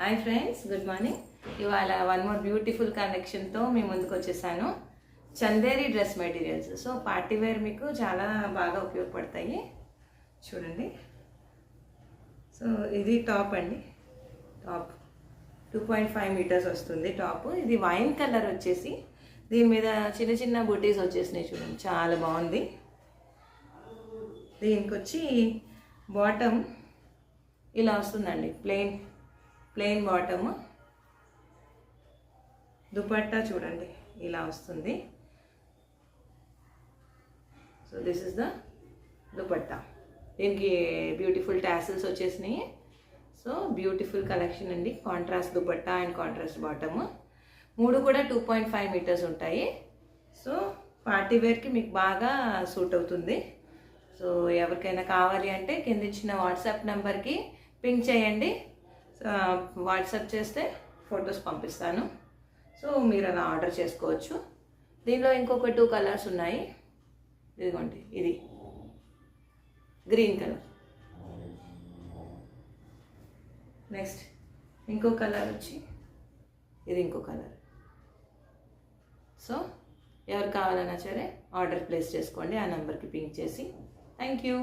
Hi friends, good morning. ఇవాళ one more beautiful కలెక్షన్తో మీ ముందుకు వచ్చేసాను. Chanderi dress materials. So party wear మీకు చాలా బాగా ఉపయోగపడతాయి. చూడండి. సో ఇది టాప్ అండి. టాప్ 2.5 మీటర్స్ వస్తుంది టాప్. ఇది వైన్ కలర్ వచ్చేసి దీని మీద చిన్న చిన్న బుటీస్ వచ్చేసినాయి. చూడండి, చాలా బాగుంది. దీనికి వచ్చి బాటమ్ ఇలా వస్తుందండి. Plain bottom. దుపట్టా చూడండి ఇలా వస్తుంది. So this is the dupatta. దీనికి బ్యూటిఫుల్ టాసిల్స్ వచ్చేసినాయి. సో బ్యూటిఫుల్ కలెక్షన్ అండి. Contrast dupatta and contrast bottom. మూడు కూడా 2.5 మీటర్స్ ఉంటాయి. సో పార్టీ వేర్కి మీకు బాగా సూట్ అవుతుంది. సో ఎవరికైనా కావాలి అంటే కింద ఇచ్చిన వాట్సాప్ నెంబర్కి పింక్ చేయండి. వాట్సాప్ చేస్తే ఫొటోస్ పంపిస్తాను. సో మీరు అలా ఆర్డర్ చేసుకోవచ్చు. దీనిలో ఇంకొక 2 కలర్స్ ఉన్నాయి. ఇదిగోండి, ఇది గ్రీన్ కలర్. నెక్స్ట్ ఇంకో కలర్ వచ్చి ఇది ఇంకో కలర్. సో ఎవరు కావాలన్నా సరే ఆర్డర్ ప్లేస్ చేసుకోండి. ఆ నెంబర్కి పింక్ చేసి. Thank you.